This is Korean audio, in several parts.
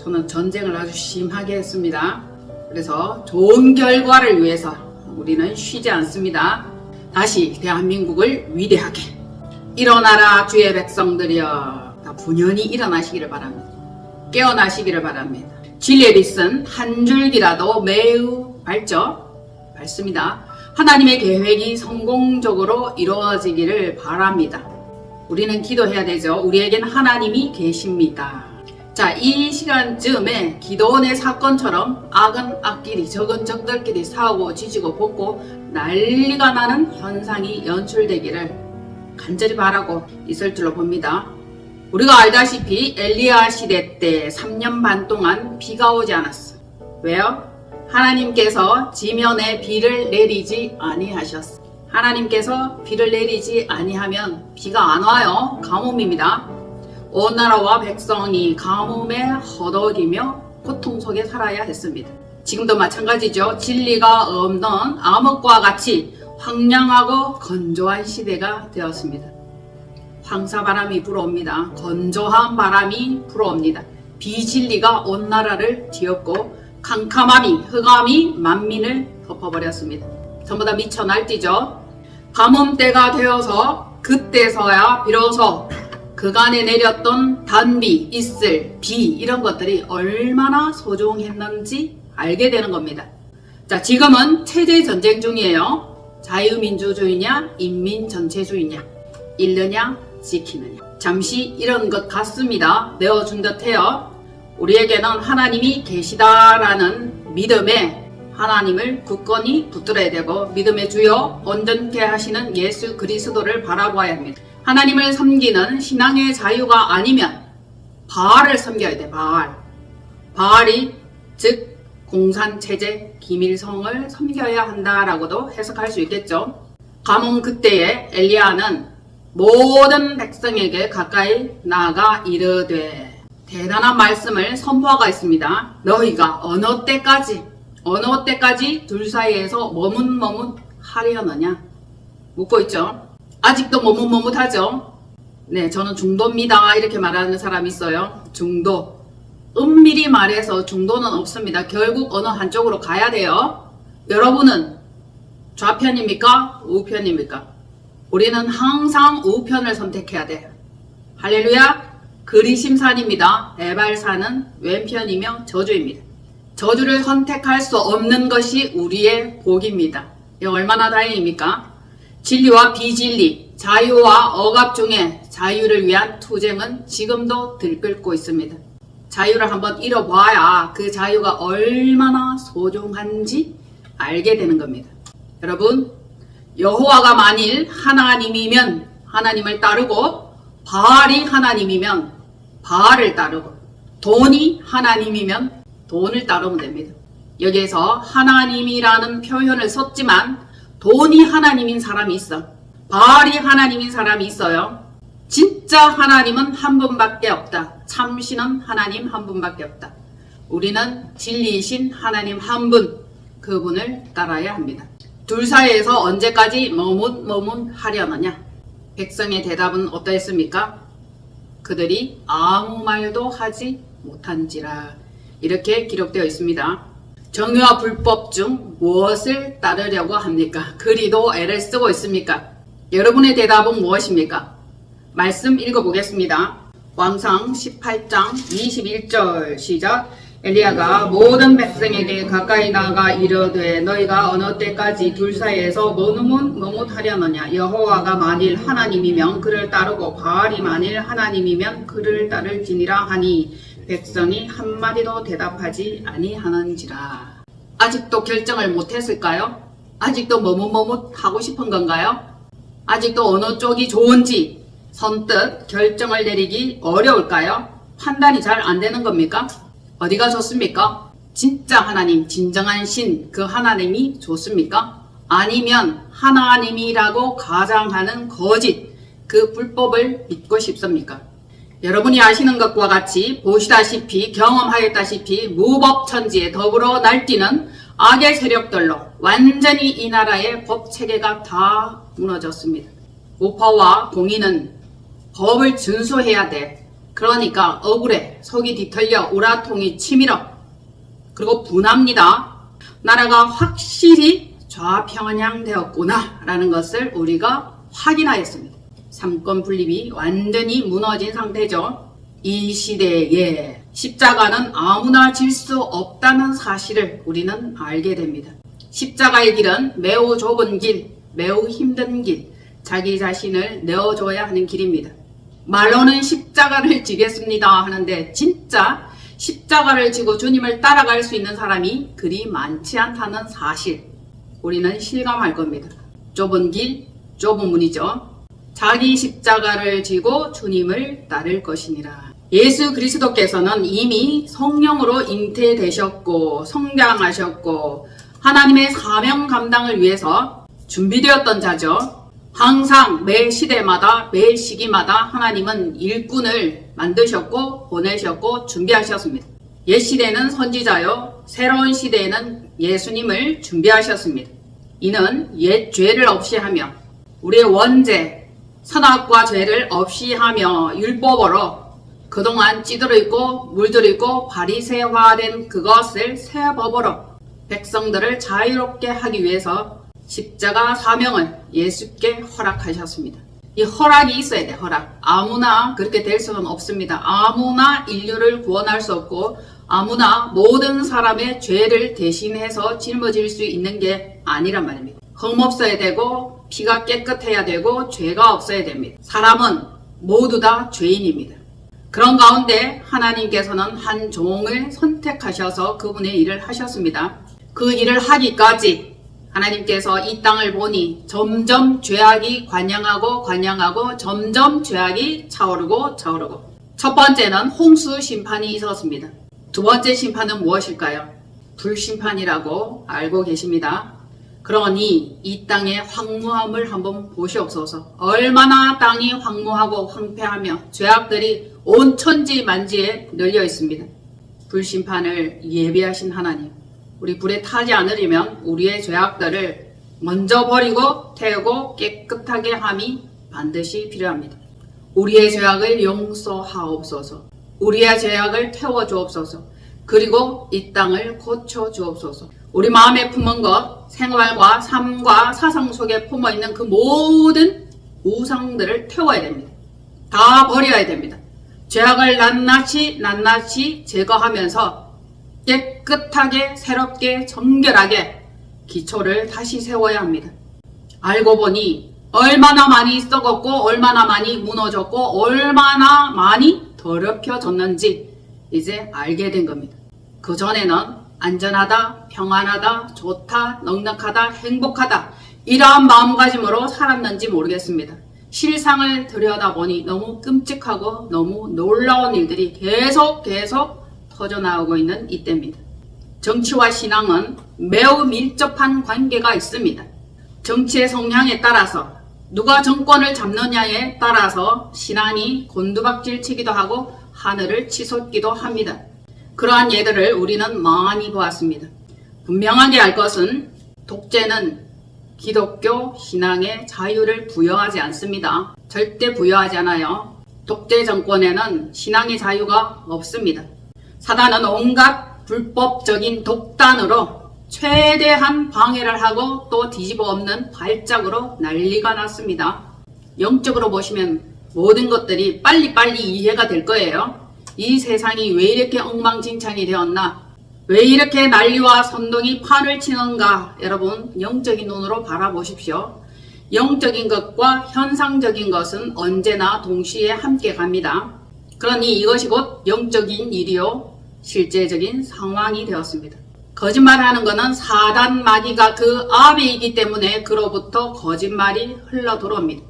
저는 전쟁을 아주 심하게 했습니다. 그래서 좋은 결과를 위해서 우리는 쉬지 않습니다. 다시 대한민국을 위대하게 일어나라 주의 백성들이여, 다 분연히 일어나시기를 바랍니다. 깨어나시기를 바랍니다. 진리의 빛은 한 줄기라도 매우 밝습니다. 하나님의 계획이 성공적으로 이루어지기를 바랍니다. 우리는 기도해야 되죠. 우리에겐 하나님이 계십니다. 자, 이 시간쯤에 기도원의 사건처럼 악은 악끼리 적은 적들끼리 싸우고 지지고 볶고 난리가 나는 현상이 연출되기를 간절히 바라고 있을 줄로 봅니다. 우리가 알다시피 엘리야 시대 때 3년 반 동안 비가 오지 않았어. 왜요? 하나님께서 지면에 비를 내리지 아니하셨어. 하나님께서 비를 내리지 아니하면 비가 안 와요. 가뭄입니다. 온 나라와 백성이 가뭄에 허덕이며 고통 속에 살아야 했습니다. 지금도 마찬가지죠. 진리가 없는 암흑과 같이 황량하고 건조한 시대가 되었습니다. 황사바람이 불어옵니다. 건조한 바람이 불어옵니다. 비진리가 온 나라를 뒤엎고 캄캄함이 흑암이 만민을 덮어버렸습니다. 전부 다 미쳐 날뛰죠. 가뭄 때가 되어서 그때서야 비로소 그간에 내렸던 단비, 이슬, 비 이런 것들이 얼마나 소중했는지 알게 되는 겁니다. 자, 지금은 체제 전쟁 중이에요. 자유민주주의냐 인민전체주의냐, 잃느냐 지키느냐. 잠시 이런 것 같습니다. 내어준 듯해요. 우리에게는 하나님이 계시다라는 믿음에 하나님을 굳건히 붙들어야 되고 믿음의 주요 온전케 하시는 예수 그리스도를 바라보아야 합니다. 하나님을 섬기는 신앙의 자유가 아니면 바알을 섬겨야 돼. 바알이 즉 공산체제 기밀성을 섬겨야 한다라고도 해석할 수 있겠죠. 가뭄 그때에 엘리야는 모든 백성에게 가까이 나아가 이르되, 대단한 말씀을 선포하고 있습니다. 너희가 어느 때까지 둘 사이에서 머뭇머뭇하려느냐 묻고 있죠. 아직도 머뭇머뭇하죠. 네, 저는 중도입니다 이렇게 말하는 사람이 있어요. 중도. 엄밀히 말해서 중도는 없습니다. 결국 어느 한쪽으로 가야 돼요. 여러분은 좌편입니까? 우편입니까? 우리는 항상 우편을 선택해야 돼요. 할렐루야. 그리심산입니다. 에발산은 왼편이며 저주입니다. 저주를 선택할 수 없는 것이 우리의 복입니다. 이거 얼마나 다행입니까? 진리와 비진리, 자유와 억압 중에 자유를 위한 투쟁은 지금도 들끓고 있습니다. 자유를 한번 잃어봐야 그 자유가 얼마나 소중한지 알게 되는 겁니다. 여러분, 여호와가 만일 하나님이면 하나님을 따르고, 바알이 하나님이면 바알을 따르고, 돈이 하나님이면 돈을 따르면 됩니다. 여기에서 하나님이라는 표현을 썼지만 돈이 하나님인 사람이 있어. 바알이 하나님인 사람이 있어요. 진짜 하나님은 한 분밖에 없다. 참신은 하나님 한 분밖에 없다. 우리는 진리이신 하나님 한 분, 그분을 따라야 합니다. 둘 사이에서 언제까지 머뭇머뭇하려느냐? 백성의 대답은 어떠했습니까? 그들이 아무 말도 하지 못한지라, 이렇게 기록되어 있습니다. 정의와 불법 중 무엇을 따르려고 합니까? 그리도 애를 쓰고 있습니까? 여러분의 대답은 무엇입니까? 말씀 읽어보겠습니다. 왕상 18장 21절 시작. 엘리야가 모든 백성에게 가까이 나가 이르되, 너희가 어느 때까지 둘 사이에서 머뭇하려느냐? 여호와가 만일 하나님이면 그를 따르고 바알이 만일 하나님이면 그를 따를지니라 하니 백성이 한마디도 대답하지 아니하는지라. 아직도 결정을 못했을까요? 아직도 머뭇하고 싶은 건가요? 아직도 어느 쪽이 좋은지 선뜻 결정을 내리기 어려울까요? 판단이 잘 안 되는 겁니까? 어디가 좋습니까? 진짜 하나님, 진정한 신, 그 하나님이 좋습니까? 아니면 하나님이라고 가장하는 거짓, 그 불법을 믿고 싶습니까? 여러분이 아시는 것과 같이, 보시다시피 경험하였다시피 무법천지에 더불어 날뛰는 악의 세력들로 완전히 이 나라의 법체계가 다 무너졌습니다. 우파와 공인은 법을 준수해야 돼. 그러니까 억울해, 속이 뒤틀려, 우라통이 치밀어, 그리고 분합니다. 나라가 확실히 좌편향되었구나 라는 것을 우리가 확인하였습니다. 삼권 분립이 완전히 무너진 상태죠. 이 시대에 십자가는 아무나 질 수 없다는 사실을 우리는 알게 됩니다. 십자가의 길은 매우 좁은 길, 매우 힘든 길, 자기 자신을 내어줘야 하는 길입니다. 말로는 십자가를 지겠습니다 하는데 진짜 십자가를 지고 주님을 따라갈 수 있는 사람이 그리 많지 않다는 사실, 우리는 실감할 겁니다. 좁은 길, 좁은 문이죠. 자기 십자가를 지고 주님을 따를 것이니라. 예수 그리스도께서는 이미 성령으로 잉태되셨고 성장하셨고 하나님의 사명 감당을 위해서 준비되었던 자죠. 항상 매 시대마다 매 시기마다 하나님은 일꾼을 만드셨고 보내셨고 준비하셨습니다. 옛 시대는 선지자요, 새로운 시대에는 예수님을 준비하셨습니다. 이는 옛 죄를 없이 하며 우리의 원죄, 선악과 죄를 없이 하며 율법으로 그동안 찌들어 있고 물들어 있고 바리새화된 그것을 새 법으로 백성들을 자유롭게 하기 위해서 십자가 사명을 예수께 허락하셨습니다. 이 허락이 있어야 돼. 허락. 아무나 그렇게 될 수는 없습니다. 아무나 인류를 구원할 수 없고 아무나 모든 사람의 죄를 대신해서 짊어질 수 있는 게 아니란 말입니다. 흠 없어야 되고 피가 깨끗해야 되고 죄가 없어야 됩니다. 사람은 모두 다 죄인입니다. 그런 가운데 하나님께서는 한 종을 선택하셔서 그분의 일을 하셨습니다. 그 일을 하기까지 하나님께서 이 땅을 보니 점점 죄악이 관영하고 점점 죄악이 차오르고 첫 번째는 홍수 심판이 있었습니다. 두 번째 심판은 무엇일까요? 불심판이라고 알고 계십니다. 그러니 이 땅의 황무함을 한번 보시옵소서. 얼마나 땅이 황무하고 황폐하며 죄악들이 온 천지 만지에 널려 있습니다. 불심판을 예비하신 하나님, 우리 불에 타지 않으려면 우리의 죄악들을 먼저 버리고 태우고 깨끗하게 함이 반드시 필요합니다. 우리의 죄악을 용서하옵소서. 우리의 죄악을 태워주옵소서. 그리고 이 땅을 고쳐주옵소서. 우리 마음에 품은 것, 생활과 삶과 사상 속에 품어있는 그 모든 우상들을 태워야 됩니다. 다 버려야 됩니다. 죄악을 낱낱이 제거하면서 깨끗하게 새롭게 정결하게 기초를 다시 세워야 합니다. 알고 보니 얼마나 많이 썩었고 얼마나 많이 무너졌고 얼마나 많이 더럽혀졌는지 이제 알게 된 겁니다. 그전에는 안전하다, 평안하다, 좋다, 넉넉하다, 행복하다 이러한 마음가짐으로 살았는지 모르겠습니다. 실상을 들여다보니 너무 끔찍하고 너무 놀라운 일들이 계속 터져나오고 있는 이때입니다. 정치와 신앙은 매우 밀접한 관계가 있습니다. 정치의 성향에 따라서 누가 정권을 잡느냐에 따라서 신앙이 곤두박질 치기도 하고 하늘을 치솟기도 합니다. 그러한 예들을 우리는 많이 보았습니다. 분명하게 알 것은 독재는 기독교 신앙의 자유를 부여하지 않습니다. 절대 부여하지 않아요. 독재 정권에는 신앙의 자유가 없습니다. 사단은 온갖 불법적인 독단으로 최대한 방해를 하고 또 뒤집어 엎는 발작으로 난리가 났습니다. 영적으로 보시면 모든 것들이 빨리빨리 이해가 될 거예요. 이 세상이 왜 이렇게 엉망진창이 되었나? 왜 이렇게 난리와 선동이 판을 치는가? 여러분 영적인 눈으로 바라보십시오. 영적인 것과 현상적인 것은 언제나 동시에 함께 갑니다. 그러니 이것이 곧 영적인 일이요 실제적인 상황이 되었습니다. 거짓말하는 것은 사단 마귀가 그 아비이기 때문에 그로부터 거짓말이 흘러 들어옵니다.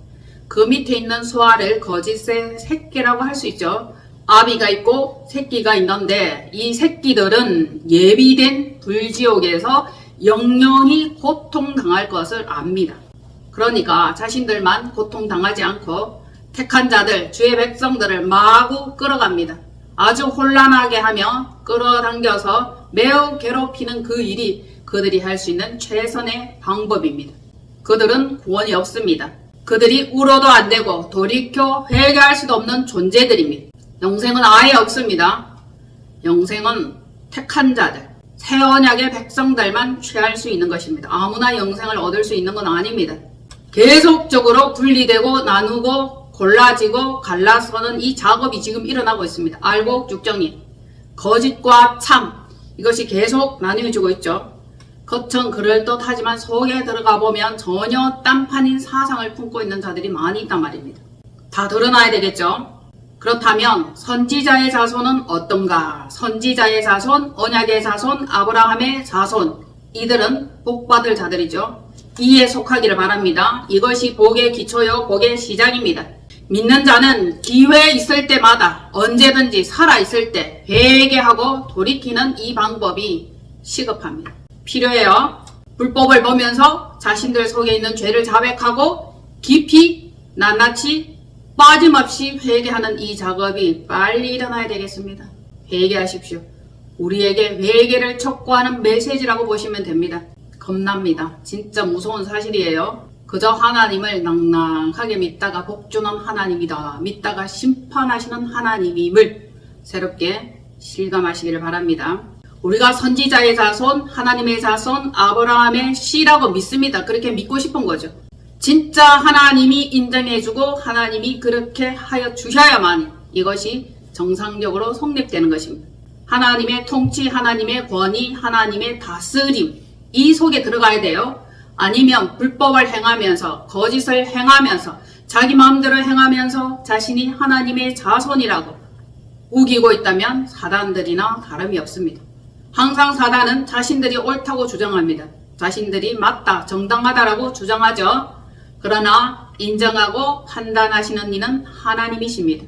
그 밑에 있는 수아를 거짓의 새끼라고 할 수 있죠. 아비가 있고 새끼가 있는데 이 새끼들은 예비된 불지옥에서 영영히 고통당할 것을 압니다. 그러니까 자신들만 고통당하지 않고 택한 자들, 주의 백성들을 마구 끌어갑니다. 아주 혼란하게 하며 끌어당겨서 매우 괴롭히는 그 일이 그들이 할 수 있는 최선의 방법입니다. 그들은 구원이 없습니다. 그들이 울어도 안 되고 돌이켜 회개할 수도 없는 존재들입니다. 영생은 아예 없습니다. 영생은 택한 자들, 새 언약의 백성들만 취할 수 있는 것입니다. 아무나 영생을 얻을 수 있는 건 아닙니다. 계속적으로 분리되고 나누고 골라지고 갈라서는 이 작업이 지금 일어나고 있습니다. 알곡 육정이 거짓과 참, 이것이 계속 나뉘어지고 있죠. 겉은 그럴듯하지만 속에 들어가 보면 전혀 딴판인 사상을 품고 있는 자들이 많이 있단 말입니다. 다 드러나야 되겠죠. 그렇다면 선지자의 자손은 어떤가? 선지자의 자손, 언약의 자손, 아브라함의 자손, 이들은 복받을 자들이죠. 이에 속하기를 바랍니다. 이것이 복의 기초요 복의 시작입니다. 믿는 자는 기회 있을 때마다 언제든지 살아있을 때 회개하고 돌이키는 이 방법이 시급합니다. 필요해요. 불법을 보면서 자신들 속에 있는 죄를 자백하고 깊이 낱낱이 빠짐없이 회개하는 이 작업이 빨리 일어나야 되겠습니다. 회개하십시오. 우리에게 회개를 촉구하는 메시지라고 보시면 됩니다. 겁납니다. 진짜 무서운 사실이에요. 그저 하나님을 낭낭하게 믿다가 복주는 하나님이다. 믿다가 심판하시는 하나님임을 새롭게 실감하시기를 바랍니다. 우리가 선지자의 자손, 하나님의 자손, 아브라함의 씨라고 믿습니다. 그렇게 믿고 싶은 거죠. 진짜 하나님이 인정해주고 하나님이 그렇게 하여 주셔야만 이것이 정상적으로 성립되는 것입니다. 하나님의 통치, 하나님의 권위, 하나님의 다스림, 이 속에 들어가야 돼요. 아니면 불법을 행하면서 거짓을 행하면서 자기 마음대로 행하면서 자신이 하나님의 자손이라고 우기고 있다면 사단들이나 다름이 없습니다. 항상 사단은 자신들이 옳다고 주장합니다. 자신들이 맞다, 정당하다라고 주장하죠. 그러나 인정하고 판단하시는 이는 하나님이십니다.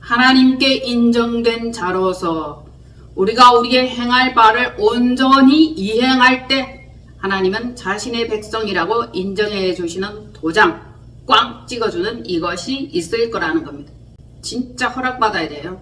하나님께 인정된 자로서 우리가 우리의 행할 바를 온전히 이행할 때 하나님은 자신의 백성이라고 인정해 주시는 도장 꽝 찍어주는 이것이 있을 거라는 겁니다. 진짜 허락받아야 돼요.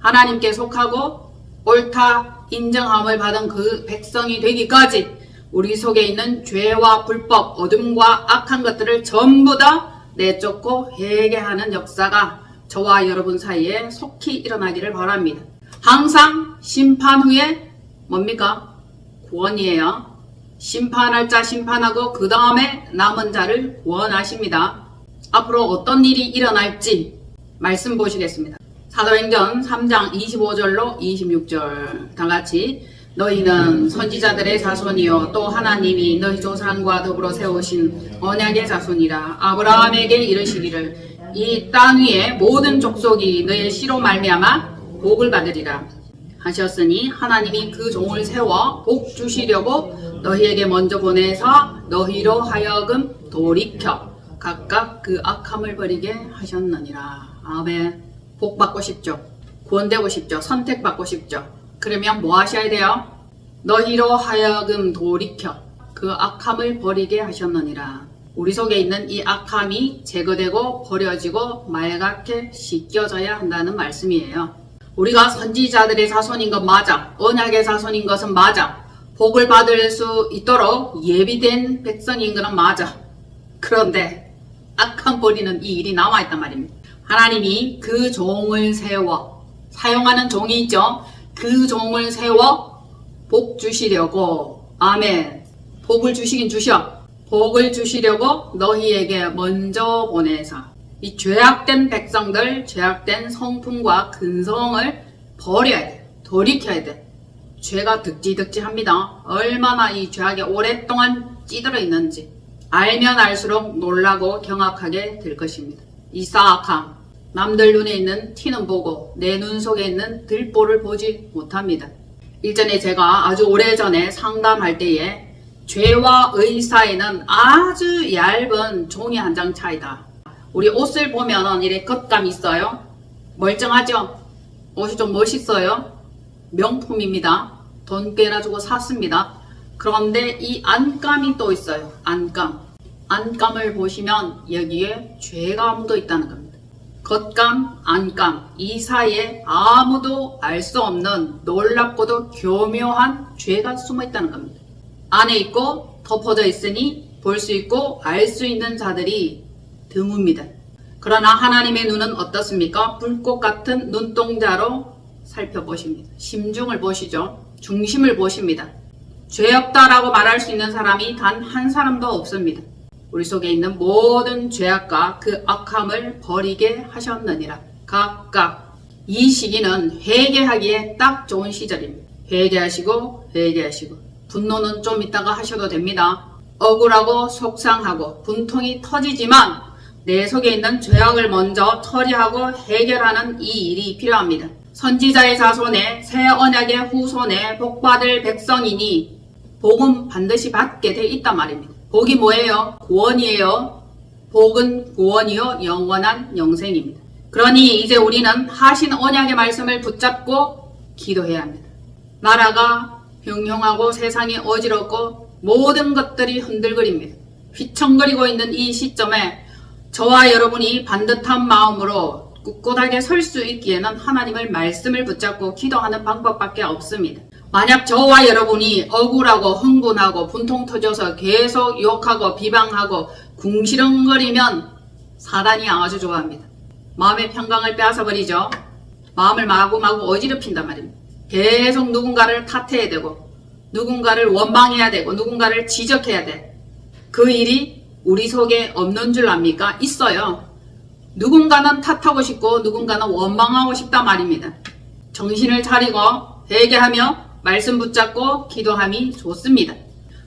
하나님께 속하고 옳다 인정함을 받은 그 백성이 되기까지 우리 속에 있는 죄와 불법, 어둠과 악한 것들을 전부 다 내쫓고 회개하는 역사가 저와 여러분 사이에 속히 일어나기를 바랍니다. 항상 심판 후에 뭡니까? 구원이에요. 심판할 자 심판하고 그 다음에 남은 자를 구원하십니다. 앞으로 어떤 일이 일어날지 말씀 보시겠습니다. 사도행전 3장 25절로 26절 다같이 너희는 선지자들의 자손이요 또 하나님이 너희 조상과 더불어 세우신 언약의 자손이라. 아브라함에게 이르시기를 이 땅 위의 모든 족속이 너의 씨로 말미암아 복을 받으리라 하셨으니 하나님이 그 종을 세워 복 주시려고 너희에게 먼저 보내서 너희로 하여금 돌이켜 각각 그 악함을 버리게 하셨느니라. 아멘. 복 받고 싶죠? 구원되고 싶죠? 선택받고 싶죠? 그러면 뭐 하셔야 돼요? 너희로 하여금 돌이켜 그 악함을 버리게 하셨느니라. 우리 속에 있는 이 악함이 제거되고 버려지고 말갛게 씻겨져야 한다는 말씀이에요. 우리가 선지자들의 자손인 것 맞아. 언약의 자손인 것은 맞아. 복을 받을 수 있도록 예비된 백성인 것은 맞아. 그런데 악함 버리는 이 일이 남아있단 말입니다. 하나님이 그 종을 세워 사용하는 종이 있죠. 그 종을 세워 복 주시려고 아멘. 복을 주시긴 주셔. 복을 주시려고 너희에게 먼저 보내사 이 죄악된 백성들, 죄악된 성품과 근성을 버려야 돼. 돌이켜야 돼. 죄가 득지득지합니다. 얼마나 이 죄악에 오랫동안 찌들어 있는지 알면 알수록 놀라고 경악하게 될 것입니다. 이 싸악함, 남들 눈에 있는 티는 보고 내 눈 속에 있는 들보를 보지 못합니다. 일전에 제가 아주 오래전에 상담할 때에 죄와 의 사이는 아주 얇은 종이 한 장 차이다. 우리 옷을 보면 이렇게 겉감이 있어요. 멀쩡하죠? 옷이 좀 멋있어요. 명품입니다. 돈 꽤나 주고 샀습니다. 그런데 이 안감이 또 있어요. 안감. 안감을 보시면 여기에 죄가 묻어 있다는 겁니다. 겉감, 안감 이 사이에 아무도 알 수 없는 놀랍고도 교묘한 죄가 숨어 있다는 겁니다. 안에 있고 덮어져 있으니 볼 수 있고 알 수 있는 자들이 드뭅니다. 그러나 하나님의 눈은 어떻습니까? 불꽃 같은 눈동자로 살펴보십니다. 심중을 보시죠. 중심을 보십니다. 죄 없다라고 말할 수 있는 사람이 단 한 사람도 없습니다. 우리 속에 있는 모든 죄악과 그 악함을 버리게 하셨느니라. 각각 이 시기는 회개하기에 딱 좋은 시절입니다. 회개하시고 분노는 좀 이따가 하셔도 됩니다. 억울하고 속상하고 분통이 터지지만 내 속에 있는 죄악을 먼저 처리하고 해결하는 이 일이 필요합니다. 선지자의 자손에 새 언약의 후손에 복받을 백성이니 복은 반드시 받게 돼 있단 말입니다. 복이 뭐예요? 구원이에요. 복은 구원이요 영원한 영생입니다. 그러니 이제 우리는 하신 언약의 말씀을 붙잡고 기도해야 합니다. 나라가 형형하고 세상이 어지럽고 모든 것들이 흔들거립니다. 휘청거리고 있는 이 시점에 저와 여러분이 반듯한 마음으로 꿋꿋하게 설 수 있기에는 하나님의 말씀을 붙잡고 기도하는 방법밖에 없습니다. 만약 저와 여러분이 억울하고 흥분하고 분통 터져서 계속 욕하고 비방하고 궁시렁거리면 사단이 아주 좋아합니다. 마음의 평강을 빼앗아버리죠. 마음을 마구마구 어지럽힌단 말입니다. 계속 누군가를 탓해야 되고 누군가를 원망해야 되고 누군가를 지적해야 돼. 그 일이 우리 속에 없는 줄 압니까? 있어요. 누군가는 탓하고 싶고 누군가는 원망하고 싶단 말입니다. 정신을 차리고 회개하며 말씀 붙잡고 기도함이 좋습니다.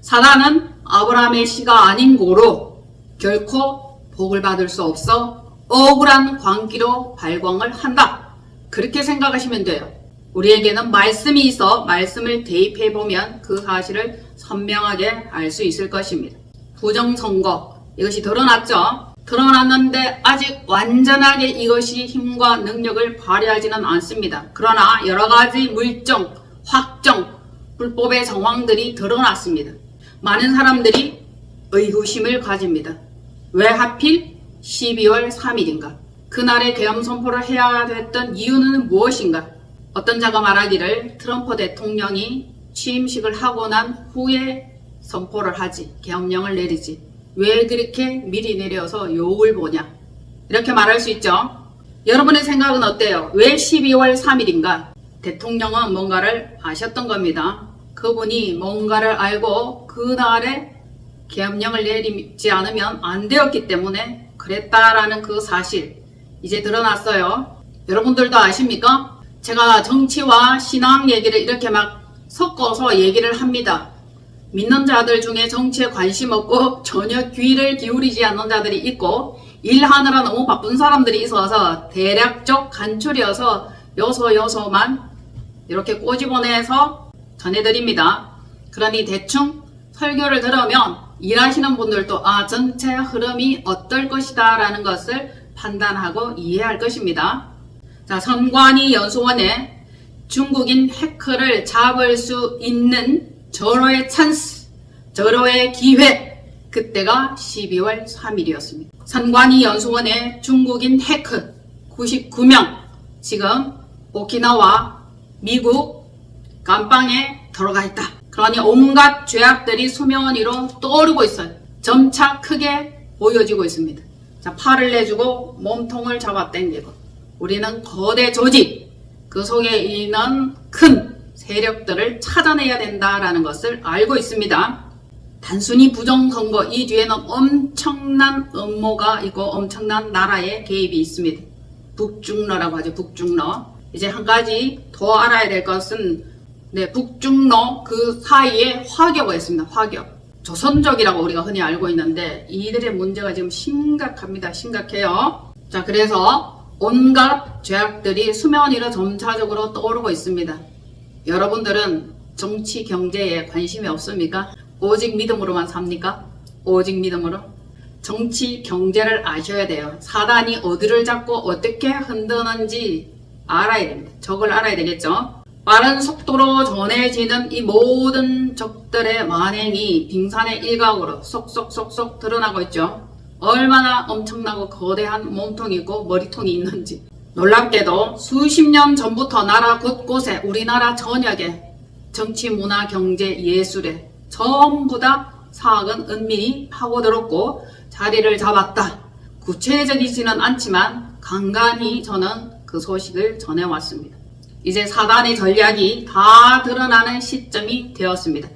사단은 아브라함의 씨가 아닌 고로 결코 복을 받을 수 없어 억울한 광기로 발광을 한다. 그렇게 생각하시면 돼요. 우리에게는 말씀이 있어 말씀을 대입해보면 그 사실을 선명하게 알 수 있을 것입니다. 부정선거 이것이 드러났죠. 드러났는데 아직 완전하게 이것이 힘과 능력을 발휘하지는 않습니다. 그러나 여러가지 물정, 확정, 불법의 정황들이 드러났습니다. 많은 사람들이 의구심을 가집니다. 왜 하필 12월 3일인가? 그날에 계엄 선포를 해야 됐던 이유는 무엇인가? 어떤 자가 말하기를 트럼프 대통령이 취임식을 하고 난 후에 선포를 하지, 계엄령을 내리지. 왜 그렇게 미리 내려서 욕을 보냐? 이렇게 말할 수 있죠. 여러분의 생각은 어때요? 왜 12월 3일인가? 대통령은 뭔가를 아셨던 겁니다. 그분이 뭔가를 알고 그날에 계엄령을 내리지 않으면 안 되었기 때문에 그랬다라는 그 사실 이제 드러났어요. 여러분들도 아십니까? 제가 정치와 신앙 얘기를 이렇게 막 섞어서 얘기를 합니다. 믿는 자들 중에 정치에 관심 없고 전혀 귀를 기울이지 않는 자들이 있고 일하느라 너무 바쁜 사람들이 있어서 대략적 간추려서 요소만 이렇게 꼬집어내서 전해드립니다. 그러니 대충 설교를 들으면 일하시는 분들도 전체 흐름이 어떨 것이다 라는 것을 판단하고 이해할 것입니다. 자, 선관위 연수원에 중국인 해커를 잡을 수 있는 절호의 찬스, 절호의 기회, 그때가 12월 3일이었습니다. 선관위 연수원에 중국인 해커 99명 지금 오키나와 미국 감방에 들어가 있다. 그러니 온갖 죄악들이 수면 위로 떠오르고 있어요. 점차 크게 보여지고 있습니다. 자, 팔을 내주고 몸통을 잡아 당기고 우리는 거대 조직, 그 속에 있는 큰 세력들을 찾아내야 된다라는 것을 알고 있습니다. 단순히 부정선거 이 뒤에는 엄청난 음모가 있고 엄청난 나라의 개입이 있습니다. 북중러라고 하죠. 북중러. 이제 한 가지 더 알아야 될 것은 북중러 그 사이에 화교가 있습니다. 화교. 조선족이라고 우리가 흔히 알고 있는데 이들의 문제가 지금 심각합니다. 심각해요. 자, 그래서 온갖 죄악들이 수면 위로 점차적으로 떠오르고 있습니다. 여러분들은 정치 경제에 관심이 없습니까? 오직 믿음으로만 삽니까? 오직 믿음으로? 정치 경제를 아셔야 돼요. 사단이 어디를 잡고 어떻게 흔드는지 알아야 됩니다. 적을 알아야 되겠죠? 빠른 속도로 전해지는 이 모든 적들의 만행이 빙산의 일각으로 쏙쏙쏙쏙 드러나고 있죠. 얼마나 엄청나고 거대한 몸통이 있고 머리통이 있는지. 놀랍게도 수십 년 전부터 나라 곳곳에 우리나라 전역에 정치, 문화, 경제, 예술에 전부 다 사악은 은밀히 파고들었고 자리를 잡았다. 구체적이지는 않지만 간간히 저는 그 소식을 전해왔습니다. 이제 사단의 전략이 다 드러나는 시점이 되었습니다.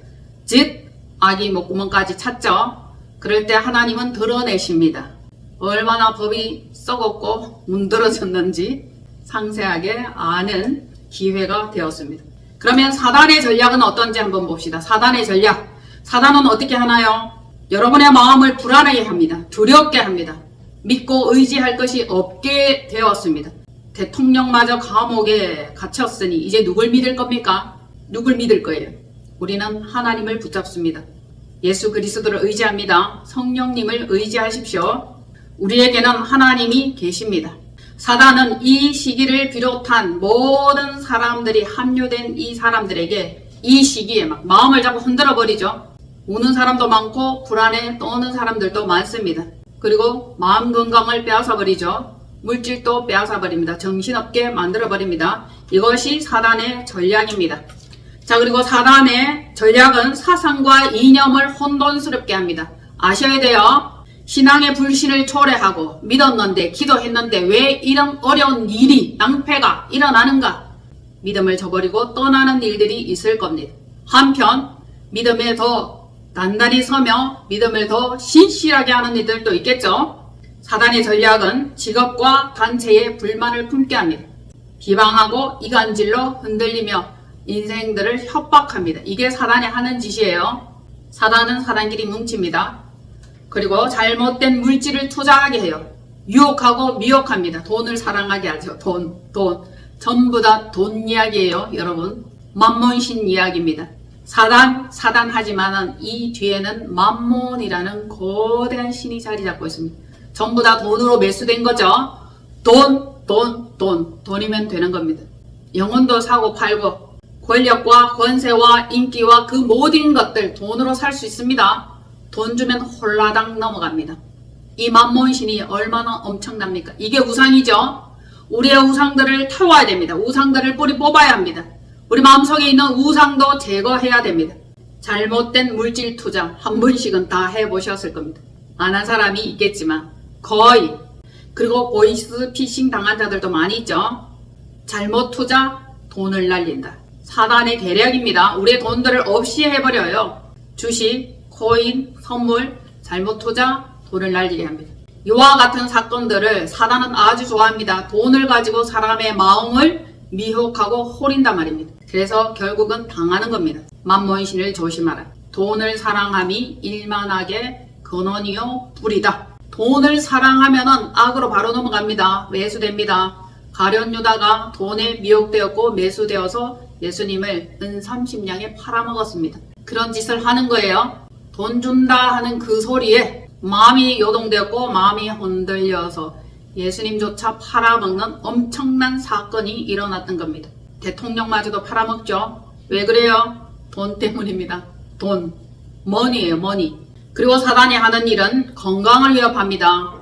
즉 아기 목구멍까지 찼죠. 그럴 때 하나님은 드러내십니다. 얼마나 법이 썩었고 문드러졌는지 상세하게 아는 기회가 되었습니다. 그러면 사단의 전략은 어떤지 한번 봅시다. 사단의 전략. 사단은 어떻게 하나요? 여러분의 마음을 불안하게 합니다. 두렵게 합니다. 믿고 의지할 것이 없게 되었습니다. 대통령마저 감옥에 갇혔으니 이제 누굴 믿을 겁니까? 누굴 믿을 거예요? 우리는 하나님을 붙잡습니다. 예수 그리스도를 의지합니다. 성령님을 의지하십시오. 우리에게는 하나님이 계십니다. 사단은 이 시기를 비롯한 모든 사람들이 합류된 이 사람들에게 이 시기에 막 마음을 자꾸 흔들어 버리죠. 우는 사람도 많고 불안에 떠는 사람들도 많습니다. 그리고 마음 건강을 빼앗아 버리죠. 물질도 빼앗아 버립니다. 정신없게 만들어 버립니다. 이것이 사단의 전략입니다. 자, 그리고 사단의 전략은 사상과 이념을 혼돈스럽게 합니다. 아셔야 돼요. 신앙의 불신을 초래하고 믿었는데 기도했는데 왜 이런 어려운 일이 낭패가 일어나는가? 믿음을 저버리고 떠나는 일들이 있을 겁니다. 한편 믿음에 더 단단히 서며 믿음을 더 신실하게 하는 이들도 있겠죠. 사단의 전략은 직업과 단체에 불만을 품게 합니다. 비방하고 이간질로 흔들리며 인생들을 협박합니다. 이게 사단이 하는 짓이에요. 사단은 사단끼리 뭉칩니다. 그리고 잘못된 물질을 투자하게 해요. 유혹하고 미혹합니다. 돈을 사랑하게 하죠. 돈. 전부 다 돈 이야기예요, 여러분. 만몬신 이야기입니다. 사단 하지만은 이 뒤에는 만몬이라는 거대한 신이 자리 잡고 있습니다. 전부 다 돈으로 매수된 거죠. 돈이면 되는 겁니다. 영혼도 사고 팔고 권력과 권세와 인기와 그 모든 것들 돈으로 살 수 있습니다. 돈 주면 홀라당 넘어갑니다. 이 만몬신이 얼마나 엄청납니까? 이게 우상이죠. 우리의 우상들을 태워야 됩니다. 우상들을 뿌리 뽑아야 합니다. 우리 마음속에 있는 우상도 제거해야 됩니다. 잘못된 물질 투자 한 번씩은 다 해보셨을 겁니다. 안 한 사람이 있겠지만 거의. 그리고 보이스피싱 당한 자들도 많이 있죠. 잘못 투자 돈을 날린다. 사단의 계략입니다. 우리의 돈들을 없이 해버려요. 주식, 코인, 선물, 잘못 투자, 돈을 날리게 합니다. 이와 같은 사건들을 사단은 아주 좋아합니다. 돈을 가지고 사람의 마음을 미혹하고 홀린단 말입니다. 그래서 결국은 당하는 겁니다. 만몬신을 조심하라. 돈을 사랑함이 일만하게 근원이요 뿌리다. 돈을 사랑하면은 악으로 바로 넘어갑니다. 매수됩니다. 가룟 유다가 돈에 미혹되었고 매수되어서 예수님을 은 30냥에 팔아먹었습니다. 그런 짓을 하는 거예요. 돈 준다 하는 그 소리에 마음이 요동되었고 마음이 흔들려서 예수님조차 팔아먹는 엄청난 사건이 일어났던 겁니다. 대통령마저도 팔아먹죠. 왜 그래요? 돈 때문입니다. 돈. 머니예요, 머니. 그리고 사단이 하는 일은 건강을 위협합니다.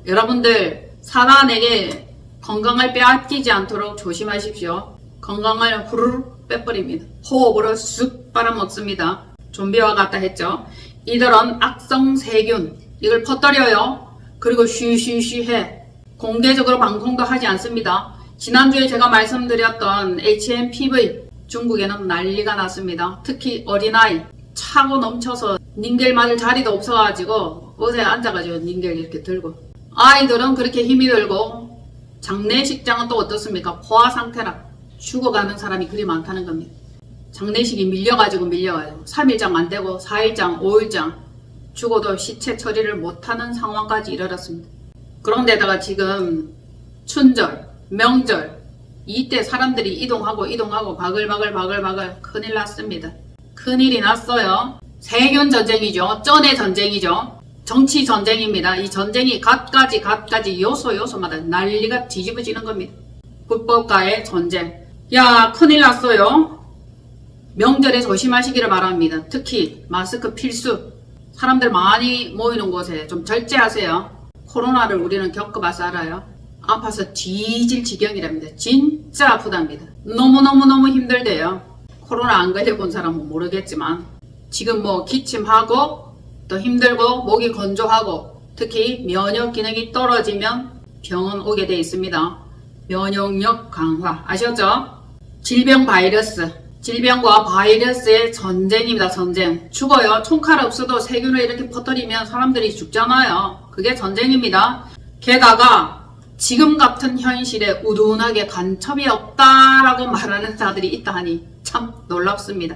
여러분들 사단에게 건강을 빼앗기지 않도록 조심하십시오. 건강을 후루룩 빼버립니다. 호흡으로 쑥 빨아먹습니다. 좀비와 같다 했죠. 이들은 악성 세균 이걸 퍼뜨려요. 그리고 쉬쉬쉬해. 공개적으로 방송도 하지 않습니다. 지난주에 제가 말씀드렸던 HMPV 중국에는 난리가 났습니다. 특히 어린아이 차고 넘쳐서 닌겔 맞을 자리도 없어가지고 어제 앉아가지고 닌겔 이렇게 들고 아이들은 그렇게 힘이 들고 장례식장은 또 어떻습니까? 포화 상태라 죽어가는 사람이 그리 많다는 겁니다. 장례식이 밀려가지고 3일장 안 되고 4일장 5일장 죽어도 시체 처리를 못하는 상황까지 이르렀습니다. 그런데다가 지금 춘절, 명절 이때 사람들이 이동하고 바글바글 큰일 났습니다. 큰일이 났어요. 세균 전쟁이죠. 쩐의 전쟁이죠. 정치 전쟁입니다. 이 전쟁이 갖가지 요소마다 난리가 뒤집어지는 겁니다. 불법과의 전쟁. 야, 큰일 났어요. 명절에 조심하시기를 바랍니다. 특히 마스크 필수. 사람들 많이 모이는 곳에 좀 절제하세요. 코로나를 우리는 겪어봐서 알아요. 아파서 뒤질 지경이랍니다. 진짜 아프답니다. 너무 힘들대요. 코로나 안 걸려본 사람은 모르겠지만 지금 뭐 기침하고 또 힘들고 목이 건조하고 특히 면역 기능이 떨어지면 병은 오게 돼 있습니다. 면역력 강화 아셨죠? 질병 바이러스, 질병과 바이러스의 전쟁입니다. 전쟁. 죽어요. 총칼 없어도 세균을 이렇게 퍼뜨리면 사람들이 죽잖아요. 그게 전쟁입니다. 게다가 지금 같은 현실에 우둔하게 간첩이 없다라고 말하는 자들이 있다 하니 참 놀랍습니다.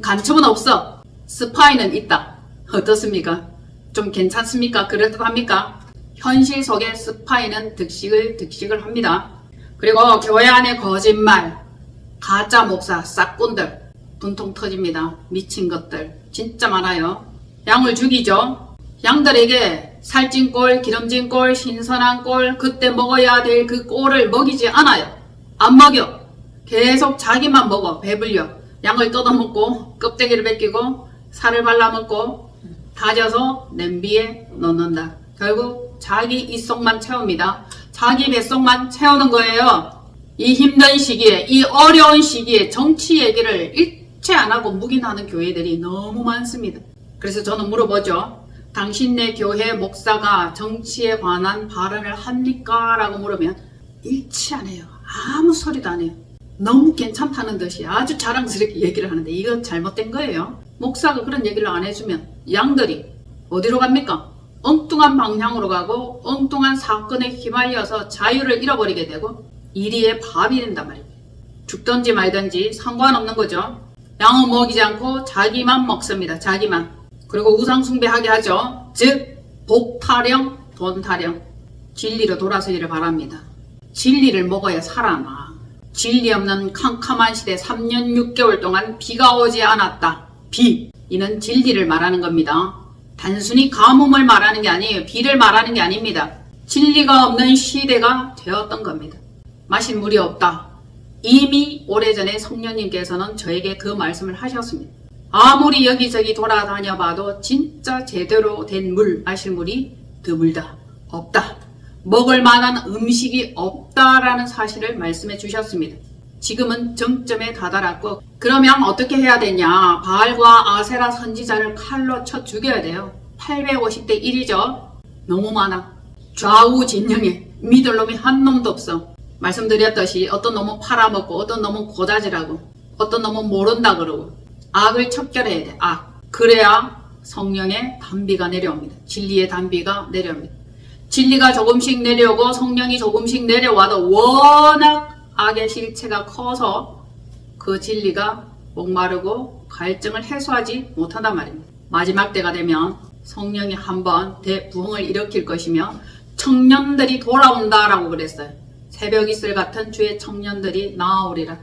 간첩은 없어. 스파이는 있다. 어떻습니까? 좀 괜찮습니까? 그럴듯합니까? 현실 속의 스파이는 득식을 합니다. 그리고 교회 안에 거짓말, 가짜 목사, 싹꾼들 분통 터집니다. 미친 것들 진짜 많아요. 양을 죽이죠. 양들에게 살찐 꼴, 기름진 꼴, 신선한 꼴, 그때 먹어야 될 그 꼴을 먹이지 않아요. 안 먹여. 계속 자기만 먹어. 배불려. 양을 뜯어먹고 껍데기를 벗기고 살을 발라먹고 다져서 냄비에 넣는다. 결국 자기 입속만 채웁니다. 자기 뱃속만 채우는 거예요. 이 힘든 시기에, 이 어려운 시기에 정치 얘기를 일체 안 하고 묵인하는 교회들이 너무 많습니다. 그래서 저는 물어보죠. 당신네 교회 목사가 정치에 관한 발언을 합니까? 라고 물으면 일치 안 해요. 아무 소리도 안 해요. 너무 괜찮다는 듯이 아주 자랑스럽게 얘기를 하는데 이건 잘못된 거예요. 목사가 그런 얘기를 안 해주면 양들이 어디로 갑니까? 엉뚱한 방향으로 가고 엉뚱한 사건에 휘말려서 자유를 잃어버리게 되고 이리에 밥이 된단 말이에요. 죽든지 말든지 상관없는 거죠. 양은 먹이지 않고 자기만 먹습니다. 자기만. 그리고 우상숭배하게 하죠. 즉 복타령, 돈타령. 진리로 돌아서기를 바랍니다. 진리를 먹어야 살아나. 진리 없는 캄캄한 시대 3년 6개월 동안 비가 오지 않았다. 비. 이는 진리를 말하는 겁니다. 단순히 가뭄을 말하는 게 아니에요. 비를 말하는 게 아닙니다. 진리가 없는 시대가 되었던 겁니다. 마실 물이 없다. 이미 오래전에 성령님께서는 저에게 그 말씀을 하셨습니다. 아무리 여기저기 돌아다녀 봐도 진짜 제대로 된 물, 마실 물이 드물다. 없다. 먹을 만한 음식이 없다라는 사실을 말씀해 주셨습니다. 지금은 정점에 다다랐고 그러면 어떻게 해야 되냐. 바알과 아세라 선지자를 칼로 쳐 죽여야 돼요. 850대 1이죠. 너무 많아. 좌우 진영에 믿을 놈이 한 놈도 없어. 말씀드렸듯이 어떤 놈은 팔아먹고 어떤 놈은 고자질하고 어떤 놈은 모른다 그러고 악을 척결해야 돼. 악. 그래야 성령의 단비가 내려옵니다. 진리의 단비가 내려옵니다. 진리가 조금씩 내려오고 성령이 조금씩 내려와도 워낙 악의 실체가 커서 그 진리가 목마르고 갈증을 해소하지 못한단 말입니다. 마지막 때가 되면 성령이 한번 대부흥을 일으킬 것이며 청년들이 돌아온다라고 그랬어요. 새벽 이슬 같은 주의 청년들이 나아오리라.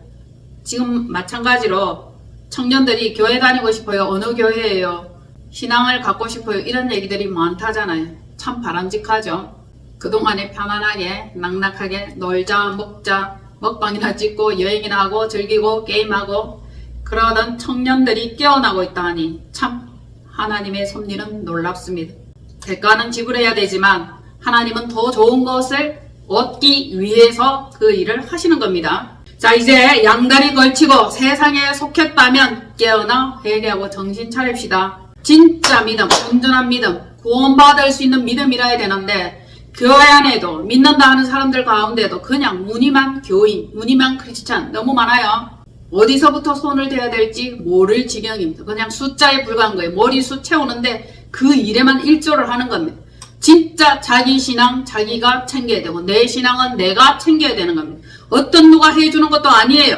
지금 마찬가지로 청년들이 교회 다니고 싶어요. 어느 교회예요? 신앙을 갖고 싶어요. 이런 얘기들이 많다잖아요. 참 바람직하죠. 그동안에 편안하게 낙낙하게 놀자 먹자 먹방이나 찍고 여행이나 하고 즐기고 게임하고 그러던 청년들이 깨어나고 있다니 참 하나님의 섭리는 놀랍습니다. 대가는 지불해야 되지만 하나님은 더 좋은 것을 얻기 위해서 그 일을 하시는 겁니다. 자, 이제 양다리 걸치고 세상에 속했다면 깨어나 회개하고 정신 차립시다. 진짜 믿음, 온전한 믿음, 구원받을 수 있는 믿음이라야 되는데 교회 안에도 믿는다 하는 사람들 가운데도 그냥 무늬만 교인, 무늬만 크리스찬 너무 많아요. 어디서부터 손을 대야 될지 모를 지경입니다. 그냥 숫자에 불과한 거예요. 머리수 채우는데 그 일에만 일조를 하는 겁니다. 진짜 자기 신앙 자기가 챙겨야 되고 내 신앙은 내가 챙겨야 되는 겁니다. 어떤 누가 해주는 것도 아니에요.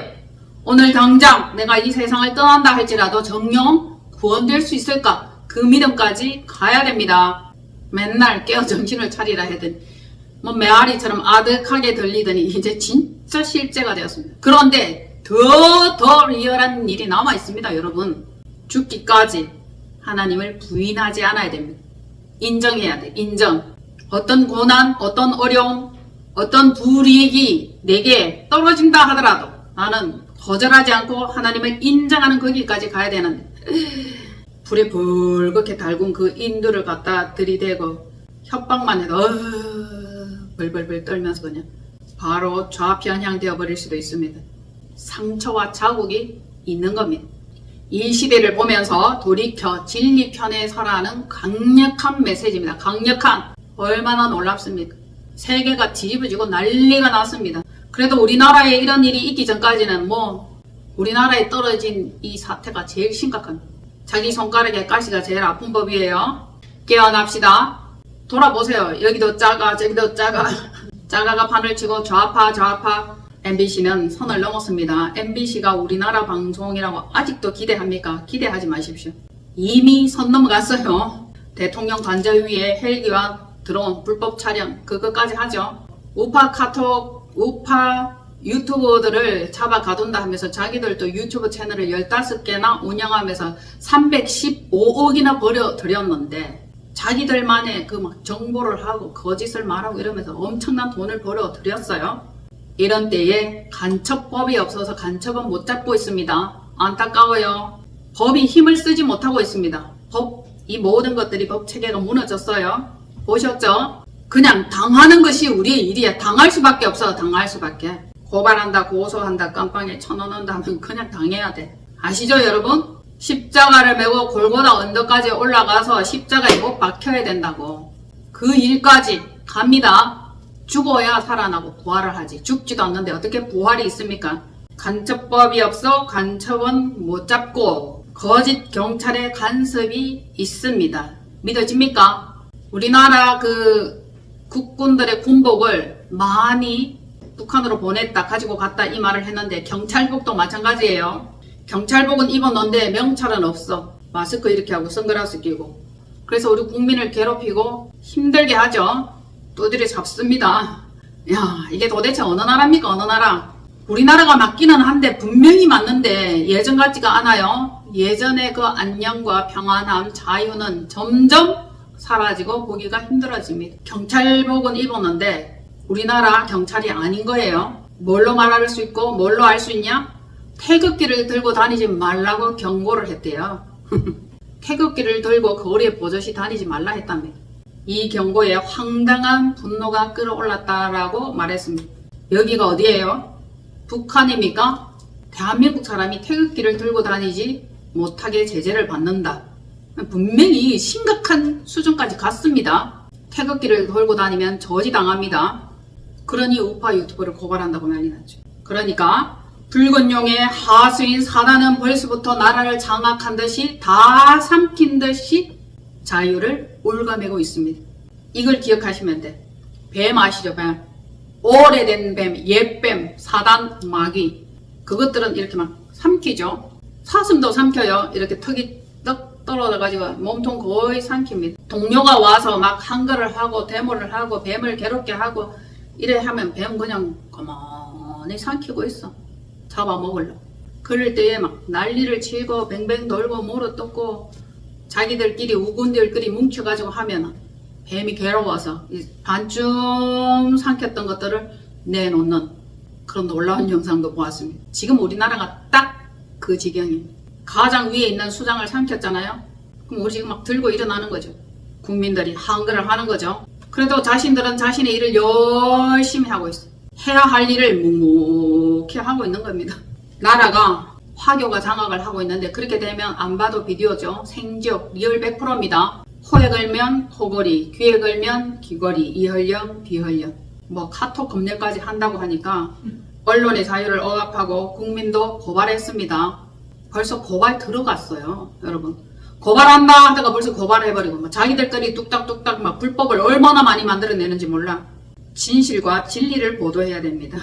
오늘 당장 내가 이 세상을 떠난다 할지라도 정령 구원될 수 있을까? 그 믿음까지 가야 됩니다. 맨날 깨어 정신을 차리라 하더니 뭐 메아리처럼 아득하게 들리더니 이제 진짜 실제가 되었습니다. 그런데 더 리얼한 일이 남아 있습니다. 여러분 죽기까지 하나님을 부인하지 않아야 됩니다. 인정해야 돼. 인정. 어떤 고난, 어떤 어려움, 어떤 불이익이 내게 떨어진다 하더라도 나는 거절하지 않고 하나님을 인정하는 거기까지 가야 되는데 불에 붉게 달군 그 인두를 갖다 들이대고 협박만 해도 벌벌벌 떨면서 그냥 바로 좌편향되어 버릴 수도 있습니다. 상처와 자국이 있는 겁니다. 이 시대를 보면서 돌이켜 진리 편에 서라는 강력한 메시지입니다. 강력한 얼마나 놀랍습니까? 세계가 뒤집어지고 난리가 났습니다. 그래도 우리나라에 이런 일이 있기 전까지는 뭐 우리나라에 떨어진 이 사태가 제일 심각합니다. 자기 손가락에 가시가 제일 아픈 법이에요. 깨어납시다. 돌아보세요. 여기도 작아 저기도 작아. 작아가 판을 치고 좌파. MBC는 선을 넘었습니다. MBC가 우리나라 방송이라고 아직도 기대합니까? 기대하지 마십시오. 이미 선 넘어갔어요. 대통령 관저 위에 헬기와 드론 불법 촬영 그것까지 하죠. 우파 카톡 우파 유튜버들을 잡아 가둔다 하면서 자기들도 유튜브 채널을 15개나 운영하면서 315억이나 벌어들였는데 자기들만의 그 막 정보를 하고 거짓을 말하고 이러면서 엄청난 돈을 벌어들였어요. 이런 때에 간첩법이 없어서 간첩은 못 잡고 있습니다. 안타까워요. 법이 힘을 쓰지 못하고 있습니다. 이 모든 것들이 법 체계가 무너졌어요. 보셨죠? 그냥 당하는 것이 우리의 일이야. 당할 수밖에 없어. 당할 수밖에. 고발한다, 고소한다, 깜빵에 쳐넣는다 하면 그냥 당해야 돼. 아시죠 여러분? 십자가를 메고 골고다 언덕까지 올라가서 십자가에 못 박혀야 된다고. 그 일까지 갑니다. 죽어야 살아나고 부활을 하지. 죽지도 않는데 어떻게 부활이 있습니까? 간첩법이 없어 간첩은 못 잡고 거짓 경찰의 간섭이 있습니다. 믿어집니까? 우리나라 그 국군들의 군복을 많이 북한으로 보냈다 가지고 갔다 이 말을 했는데 경찰복도 마찬가지예요. 경찰복은 입었는데 명찰은 없어. 마스크 이렇게 하고 선글라스 끼고. 그래서 우리 국민을 괴롭히고 힘들게 하죠. 두드려 잡습니다. 야, 이게 도대체 어느 나라입니까? 어느 나라? 우리나라가 맞기는 한데 분명히 맞는데 예전 같지가 않아요. 예전의 그 안녕과 평안함, 자유는 점점 사라지고 보기가 힘들어집니다. 경찰복은 입었는데 우리나라 경찰이 아닌 거예요. 뭘로 말할 수 있고 뭘로 알 수 있냐? 태극기를 들고 다니지 말라고 경고를 했대요. 태극기를 들고 거리에 버젓이 다니지 말라 했답니다. 이 경고에 황당한 분노가 끌어올랐다라고 말했습니다. 여기가 어디예요? 북한입니까? 대한민국 사람이 태극기를 들고 다니지 못하게 제재를 받는다. 분명히 심각한 수준까지 갔습니다. 태극기를 들고 다니면 저지당합니다. 그러니 우파 유튜버를 고발한다고 난리 났죠. 그러니까 붉은 용의 하수인 사단은 벌써부터 나라를 장악한 듯이 다 삼킨 듯이 자유를 올가매고 있습니다. 이걸 기억하시면 돼. 뱀 아시죠? 뱀. 오래된 뱀, 옛뱀, 사단, 마귀. 그것들은 이렇게 막 삼키죠. 사슴도 삼켜요. 이렇게 턱이 떡 떨어져가지고 몸통 거의 삼킵니다. 동료가 와서 막 한글을 하고 데모를 하고 뱀을 괴롭게 하고 이래 하면 뱀 그냥 가만히 삼키고 있어. 잡아먹으려고. 그럴 때에 막 난리를 치고 뱅뱅 돌고 물어뜯고 자기들끼리 우군들끼리 뭉쳐가지고 하면 뱀이 괴로워서 반쯤 삼켰던 것들을 내놓는 그런 놀라운 영상도 보았습니다. 지금 우리나라가 딱 그 지경입니다. 가장 위에 있는 수장을 삼켰잖아요. 그럼 우리 지금 막 들고 일어나는 거죠. 국민들이 한글을 하는 거죠. 그래도 자신들은 자신의 일을 열심히 하고 있어요. 해야 할 일을 묵묵히 하고 있는 겁니다. 나라가 화교가 장악을 하고 있는데 그렇게 되면 안 봐도 비디오죠. 생지옥 리얼 100%입니다. 코에 걸면 코걸이, 귀에 걸면 귀걸이, 이헐령, 비헐령. 뭐 카톡 검열까지 한다고 하니까 언론의 자유를 억압하고 국민도 고발했습니다. 벌써 고발 들어갔어요. 여러분. 고발한다 하다가 벌써 고발해버리고 막 자기들끼리 뚝딱뚝딱 막 불법을 얼마나 많이 만들어내는지 몰라. 진실과 진리를 보도해야 됩니다.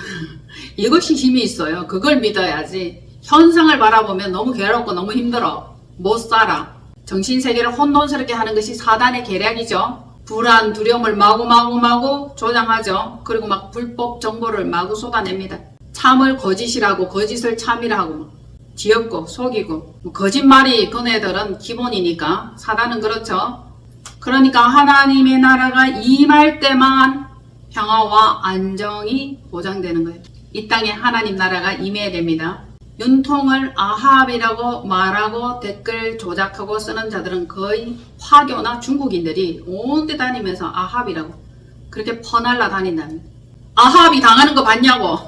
이것이 힘이 있어요. 그걸 믿어야지. 현상을 바라보면 너무 괴롭고 너무 힘들어. 못 살아. 정신세계를 혼돈스럽게 하는 것이 사단의 계략이죠. 불안, 두려움을 마구 조장하죠. 그리고 막 불법 정보를 마구 쏟아냅니다. 참을 거짓이라고 거짓을 참이라 하고 막 뒤엎고 속이고 거짓말이 그네들은 기본이니까 사단은 그렇죠. 그러니까 하나님의 나라가 임할 때만 평화와 안정이 보장되는 거예요. 이 땅에 하나님 나라가 임해야 됩니다. 윤통을 아합이라고 말하고 댓글 조작하고 쓰는 자들은 거의 화교나 중국인들이 온데 다니면서 아합이라고 그렇게 퍼날라 다닌답니다. 아합이 당하는 거 봤냐고.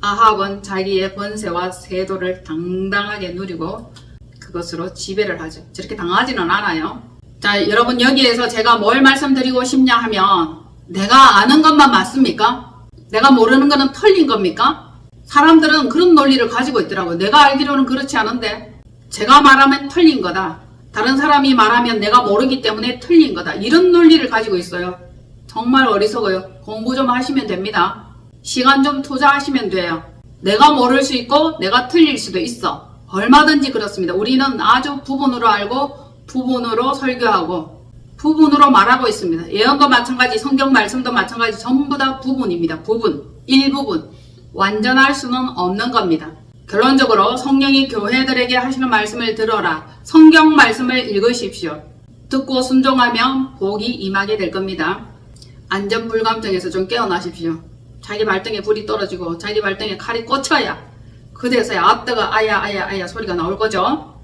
아합은 자기의 권세와 세도를 당당하게 누리고 그것으로 지배를 하죠. 저렇게 당하지는 않아요. 자, 여러분 여기에서 제가 뭘 말씀드리고 싶냐 하면 내가 아는 것만 맞습니까? 내가 모르는 거는 틀린 겁니까? 사람들은 그런 논리를 가지고 있더라고요. 내가 알기로는 그렇지 않은데 제가 말하면 틀린 거다. 다른 사람이 말하면 내가 모르기 때문에 틀린 거다. 이런 논리를 가지고 있어요. 정말 어리석어요. 공부 좀 하시면 됩니다. 시간 좀 투자하시면 돼요. 내가 모를 수 있고 내가 틀릴 수도 있어. 얼마든지 그렇습니다. 우리는 아주 부분으로 알고 부분으로 설교하고 부분으로 말하고 있습니다. 예언도 마찬가지, 성경 말씀도 마찬가지, 전부 다 부분입니다. 부분, 일부분. 완전할 수는 없는 겁니다. 결론적으로 성령이 교회들에게 하시는 말씀을 들어라. 성경 말씀을 읽으십시오. 듣고 순종하면 복이 임하게 될 겁니다. 안전불감증에서 좀 깨어나십시오. 자기 발등에 불이 떨어지고 자기 발등에 칼이 꽂혀야 그대서야 아뜨가 아야 소리가 나올 거죠.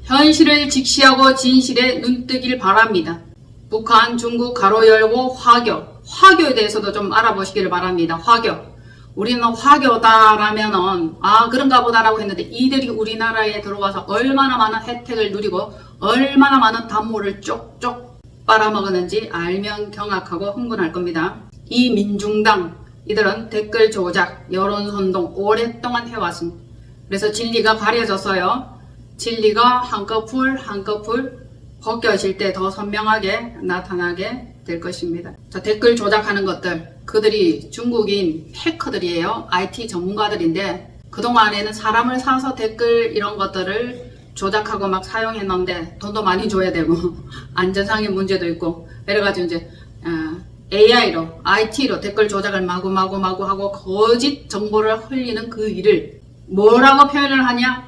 현실을 직시하고 진실에 눈뜨길 바랍니다. 북한, 중국 가로 열고 화교에 대해서도 좀 알아보시기를 바랍니다. 화교. 우리는 화교다라면은 그런가 보다라고 했는데 이들이 우리나라에 들어와서 얼마나 많은 혜택을 누리고 얼마나 많은 담보를 쪽쪽 빨아먹었는지 알면 경악하고 흥분할 겁니다. 이 민중당 이들은 댓글 조작, 여론선동 오랫동안 해왔습니다. 그래서 진리가 가려졌어요. 진리가 한꺼풀 벗겨질 때 더 선명하게 나타나게 될 것입니다. 자, 댓글 조작하는 것들, 그들이 중국인 해커들이에요. IT 전문가들인데 그동안에는 사람을 사서 댓글 이런 것들을 조작하고 막 사용했는데 돈도 많이 줘야 되고 안전상의 문제도 있고 여러가지고 이제 AI로 IT로 댓글 조작을 마구마구 하고 거짓 정보를 흘리는 그 일을 뭐라고 표현을 하냐?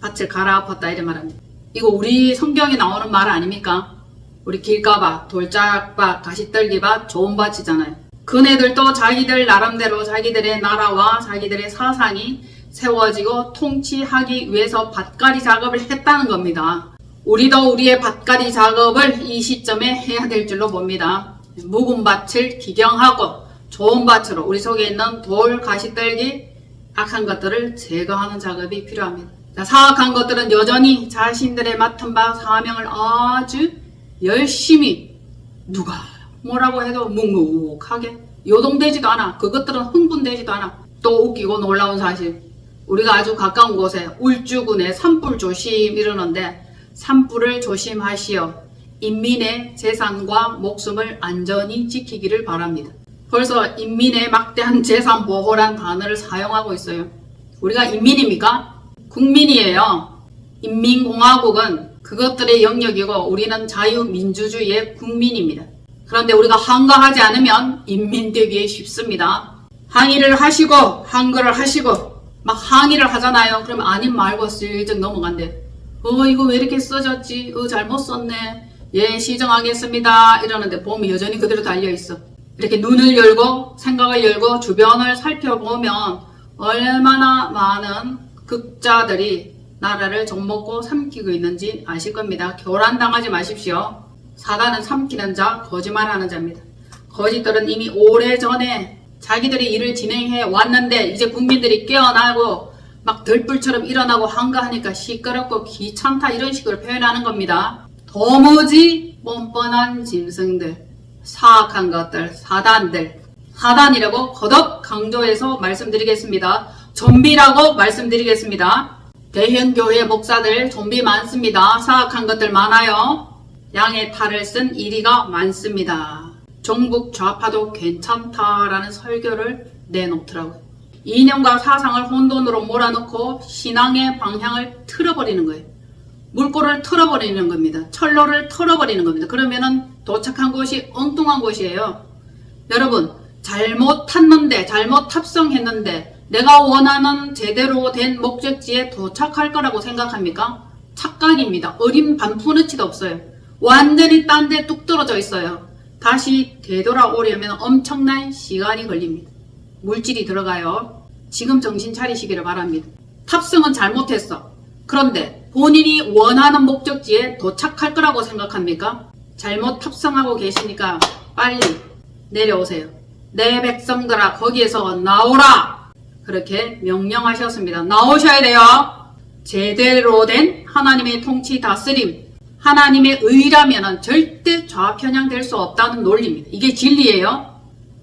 밭을 갈아엎었다 이래 말합니다. 이거 우리 성경에 나오는 말 아닙니까? 우리 길가밭, 돌짝밭, 가시떨기밭, 좋은 밭이잖아요. 그네들도 자기들 나름대로 자기들의 나라와 자기들의 사상이 세워지고 통치하기 위해서 밭갈이 작업을 했다는 겁니다. 우리도 우리의 밭갈이 작업을 이 시점에 해야 될 줄로 봅니다. 묵은 밭을 기경하고 좋은 밭으로 우리 속에 있는 돌, 가시떨기, 악한 것들을 제거하는 작업이 필요합니다. 자, 사악한 것들은 여전히 자신들의 맡은 바 사명을 아주 열심히 누가 뭐라고 해도 묵묵하게 요동되지도 않아. 그것들은 흥분되지도 않아. 또 웃기고 놀라운 사실, 우리가 아주 가까운 곳에 울주군에 산불 조심 이러는데 산불을 조심하시어 인민의 재산과 목숨을 안전히 지키기를 바랍니다. 벌써 인민의 막대한 재산 보호란 단어를 사용하고 있어요. 우리가 인민입니까? 국민이에요. 인민공화국은 그것들의 영역이고 우리는 자유민주주의의 국민입니다. 그런데 우리가 한가하지 않으면 인민되기 쉽습니다. 항의를 하시고 한글을 하시고 막 항의를 하잖아요. 그러면 아님 말고 슬쩍 넘어간대. 이거 왜 이렇게 써졌지? 잘못 썼네. 예, 시정하겠습니다. 이러는데 보면 여전히 그대로 달려있어. 이렇게 눈을 열고 생각을 열고 주변을 살펴보면 얼마나 많은 극자들이 나라를 정먹고 삼키고 있는지 아실 겁니다. 교란당하지 마십시오. 사단은 삼키는 자, 거짓말하는 자입니다. 거짓들은 이미 오래전에 자기들이 일을 진행해 왔는데 이제 국민들이 깨어나고 막 들불처럼 일어나고 한가하니까 시끄럽고 귀찮다 이런 식으로 표현하는 겁니다. 도무지 뻔뻔한 짐승들, 사악한 것들, 사단이라고 거듭 강조해서 말씀드리겠습니다. 좀비라고 말씀드리겠습니다. 대형교회 목사들 좀비 많습니다. 사악한 것들 많아요. 양의 탈을 쓴 이리가 많습니다. 종북 좌파도 괜찮다라는 설교를 내놓더라고요. 이념과 사상을 혼돈으로 몰아넣고 신앙의 방향을 틀어버리는 거예요. 물꼬를 틀어버리는 겁니다. 철로를 틀어버리는 겁니다. 그러면은 도착한 곳이 엉뚱한 곳이에요. 여러분, 잘못 탔는데, 잘못 탑승했는데 내가 원하는 제대로 된 목적지에 도착할 거라고 생각합니까? 착각입니다. 어림 반푼어치도 없어요. 완전히 딴 데 뚝 떨어져 있어요. 다시 되돌아오려면 엄청난 시간이 걸립니다. 물질이 들어가요. 지금 정신 차리시기를 바랍니다. 탑승은 잘못했어. 그런데 본인이 원하는 목적지에 도착할 거라고 생각합니까? 잘못 탑승하고 계시니까 빨리 내려오세요. 내 백성들아 거기에서 나오라! 그렇게 명령하셨습니다. 나오셔야 돼요. 제대로 된 하나님의 통치 다스림, 하나님의 의라면 절대 좌편향될 수 없다는 논리입니다. 이게 진리예요.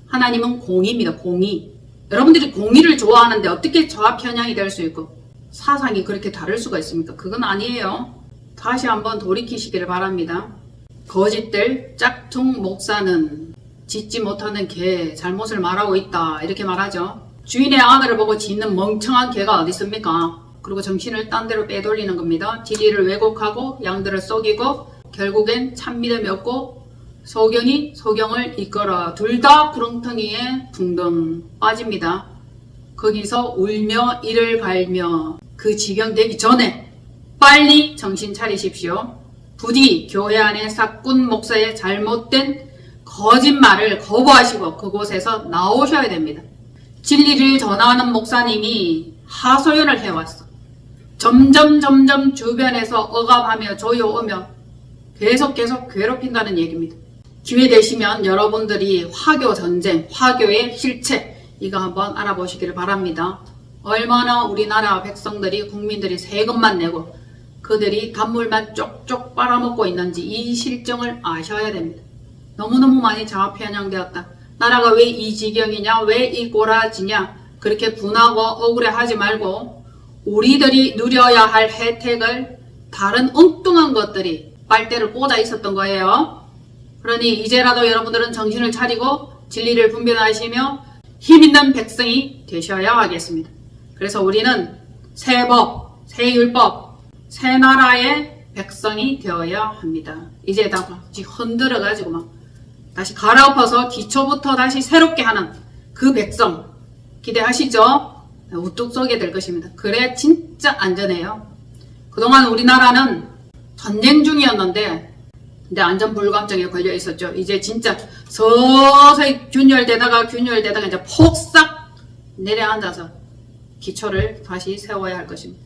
하나님은 공의입니다. 공의. 여러분들이 공의를 좋아하는데 어떻게 좌편향이 될 수 있고 사상이 그렇게 다를 수가 있습니까? 그건 아니에요. 다시 한번 돌이키시기를 바랍니다. 거짓될 짝퉁 목사는 짖지 못하는 개 잘못을 말하고 있다 이렇게 말하죠. 주인의 아들을 보고 짖는 멍청한 개가 어디 있습니까? 그리고 정신을 딴 데로 빼돌리는 겁니다. 진리를 왜곡하고 양들을 속이고 결국엔 참믿음이 없고 소경을 이끌어 둘 다 구렁텅이에 둥덩 빠집니다. 거기서 울며 이를 갈며 그 지경 되기 전에 빨리 정신 차리십시오. 부디 교회 안에 사꾼 목사의 잘못된 거짓말을 거부하시고 그곳에서 나오셔야 됩니다. 진리를 전하는 목사님이 하소연을 해왔어. 점점 주변에서 억압하며 조여오며 계속 괴롭힌다는 얘기입니다. 기회 되시면 여러분들이 화교 전쟁, 화교의 실체 이거 한번 알아보시기를 바랍니다. 얼마나 우리나라 백성들이 국민들이 세금만 내고 그들이 단물만 쪽쪽 빨아먹고 있는지 이 실정을 아셔야 됩니다. 너무너무 많이 좌편향되었다. 나라가 왜 이 지경이냐, 왜 이 꼬라지냐 그렇게 분하고 억울해하지 말고 우리들이 누려야 할 혜택을 다른 엉뚱한 것들이 빨대를 꽂아 있었던 거예요. 그러니 이제라도 여러분들은 정신을 차리고 진리를 분별하시며 힘있는 백성이 되셔야 하겠습니다. 그래서 우리는 새 법, 새 율법, 새 나라의 백성이 되어야 합니다. 이제 다 흔들어가지고 막 다시 갈아엎어서 기초부터 다시 새롭게 하는 그 백성 기대하시죠? 우뚝 서게 될 것입니다. 그래 진짜 안전해요. 그동안 우리나라는 전쟁 중이었는데 근데 안전불감증에 걸려 있었죠. 이제 진짜 서서히 균열되다가 이제 폭삭 내려앉아서 기초를 다시 세워야 할 것입니다.